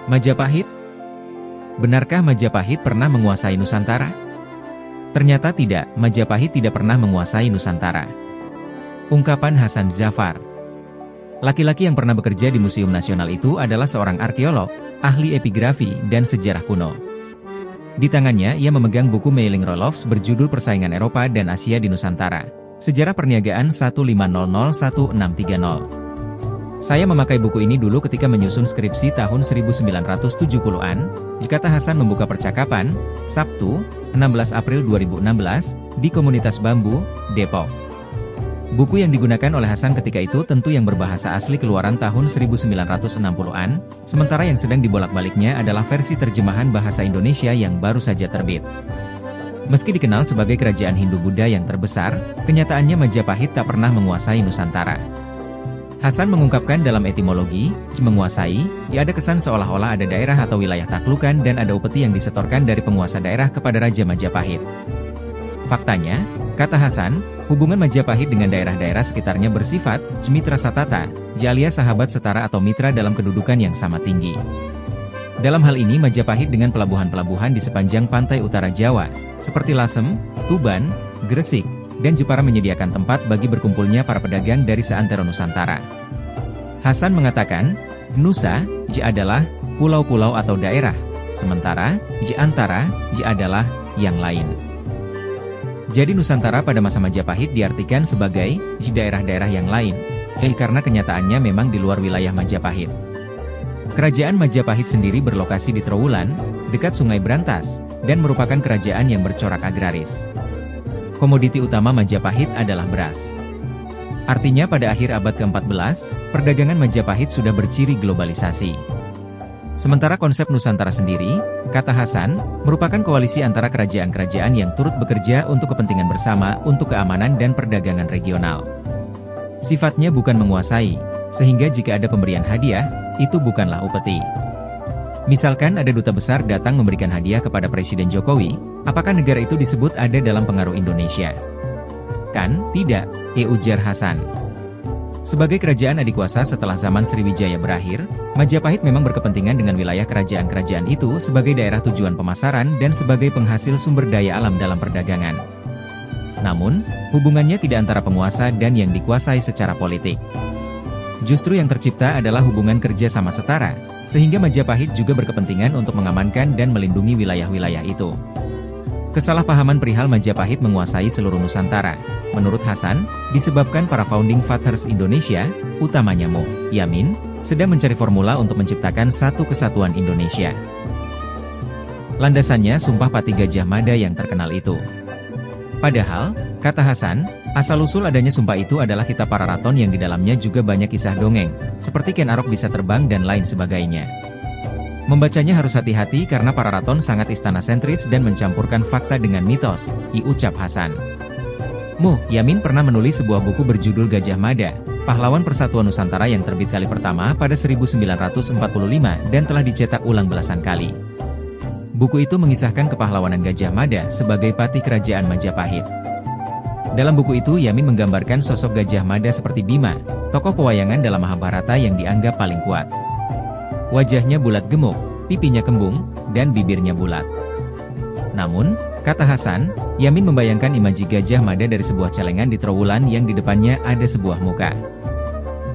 Majapahit? Benarkah Majapahit pernah menguasai Nusantara? Ternyata tidak, Majapahit tidak pernah menguasai Nusantara. Ungkapan Hasan Dzaffar. Laki-laki yang pernah bekerja di Museum Nasional itu adalah seorang arkeolog, ahli epigrafi, dan sejarah kuno. Di tangannya ia memegang buku Mailing Roloffs berjudul Persaingan Eropa dan Asia di Nusantara, Sejarah Perniagaan 1500-1630. Saya memakai buku ini dulu ketika menyusun skripsi tahun 1970-an, kata Hasan membuka percakapan, Sabtu, 16 April 2016, di Komunitas Bambu, Depok. Buku yang digunakan oleh Hasan ketika itu tentu yang berbahasa asli keluaran tahun 1960-an, sementara yang sedang dibolak-baliknya adalah versi terjemahan bahasa Indonesia yang baru saja terbit. Meski dikenal sebagai kerajaan Hindu-Buddha yang terbesar, kenyataannya Majapahit tak pernah menguasai Nusantara. Hasan mengungkapkan dalam etimologi, menguasai, ada kesan seolah-olah ada daerah atau wilayah taklukan dan ada upeti yang disetorkan dari penguasa daerah kepada Raja Majapahit. Faktanya, kata Hasan, hubungan Majapahit dengan daerah-daerah sekitarnya bersifat mitra satata, alias sahabat setara atau mitra dalam kedudukan yang sama tinggi. Dalam hal ini Majapahit dengan pelabuhan-pelabuhan di sepanjang pantai utara Jawa, seperti Lasem, Tuban, Gresik, dan Jepara menyediakan tempat bagi berkumpulnya para pedagang dari seantero Nusantara. Hasan mengatakan, Nusa, adalah pulau-pulau atau daerah, sementara antara adalah yang lain. Jadi Nusantara pada masa Majapahit diartikan sebagai daerah-daerah yang lain, karena kenyataannya memang di luar wilayah Majapahit. Kerajaan Majapahit sendiri berlokasi di Trowulan, dekat Sungai Brantas, dan merupakan kerajaan yang bercorak agraris. Komoditi utama Majapahit adalah beras. Artinya pada akhir abad ke-14, perdagangan Majapahit sudah berciri globalisasi. Sementara konsep Nusantara sendiri, kata Hasan, merupakan koalisi antara kerajaan-kerajaan yang turut bekerja untuk kepentingan bersama untuk keamanan dan perdagangan regional. Sifatnya bukan menguasai, sehingga jika ada pemberian hadiah, itu bukanlah upeti. Misalkan ada duta besar datang memberikan hadiah kepada Presiden Jokowi, apakah negara itu disebut ada dalam pengaruh Indonesia? Kan, tidak, ujar Hasan. Sebagai kerajaan adikuasa setelah zaman Sriwijaya berakhir, Majapahit memang berkepentingan dengan wilayah kerajaan-kerajaan itu sebagai daerah tujuan pemasaran dan sebagai penghasil sumber daya alam dalam perdagangan. Namun, hubungannya tidak antara penguasa dan yang dikuasai secara politik. Justru yang tercipta adalah hubungan kerja sama setara, sehingga Majapahit juga berkepentingan untuk mengamankan dan melindungi wilayah-wilayah itu. Kesalahpahaman perihal Majapahit menguasai seluruh Nusantara, menurut Hasan, disebabkan para founding fathers Indonesia, utamanya Mo Yamin, sedang mencari formula untuk menciptakan satu kesatuan Indonesia. Landasannya Sumpah Pati Gajah Mada yang terkenal itu. Padahal, kata Hasan, asal-usul adanya sumpah itu adalah kitab para raton yang di dalamnya juga banyak kisah dongeng, seperti Ken Arok bisa terbang dan lain sebagainya. Membacanya harus hati-hati karena para raton sangat istana sentris dan mencampurkan fakta dengan mitos, ucap Hasan. Mo Yamin pernah menulis sebuah buku berjudul Gajah Mada, Pahlawan Persatuan Nusantara yang terbit kali pertama pada 1945 dan telah dicetak ulang belasan kali. Buku itu mengisahkan kepahlawanan Gajah Mada sebagai patih kerajaan Majapahit. Dalam buku itu Yamin menggambarkan sosok Gajah Mada seperti Bima, tokoh pewayangan dalam Mahabharata yang dianggap paling kuat. Wajahnya bulat gemuk, pipinya kembung, dan bibirnya bulat. Namun, kata Hasan, Yamin membayangkan imaji Gajah Mada dari sebuah celengan di Trowulan yang di depannya ada sebuah muka.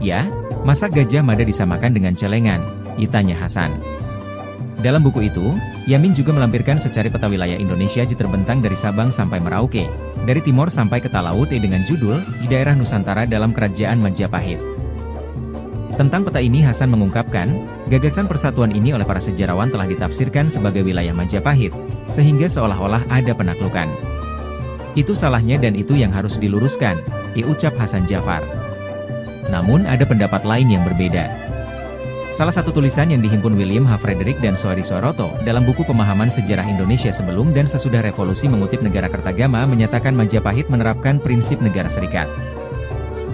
Ya, masa Gajah Mada disamakan dengan celengan? Tanya Hasan. Dalam buku itu, Yamin juga melampirkan secari peta wilayah Indonesia terbentang dari Sabang sampai Merauke, dari timur sampai ke Talaut dengan judul, di daerah Nusantara dalam Kerajaan Majapahit. Tentang peta ini Hasan mengungkapkan, gagasan persatuan ini oleh para sejarawan telah ditafsirkan sebagai wilayah Majapahit, sehingga seolah-olah ada penaklukan. Itu salahnya dan itu yang harus diluruskan, ucap Hasan Dzaffar. Namun ada pendapat lain yang berbeda. Salah satu tulisan yang dihimpun William H. Frederick dan Soeri Soroto dalam buku Pemahaman Sejarah Indonesia Sebelum dan Sesudah Revolusi mengutip negara Kertagama menyatakan Majapahit menerapkan prinsip negara serikat.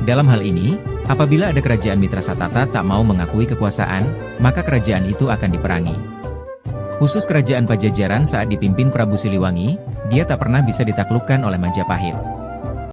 Dalam hal ini, apabila ada kerajaan mitra satata tak mau mengakui kekuasaan, maka kerajaan itu akan diperangi. Khusus kerajaan Pajajaran saat dipimpin Prabu Siliwangi, dia tak pernah bisa ditaklukkan oleh Majapahit.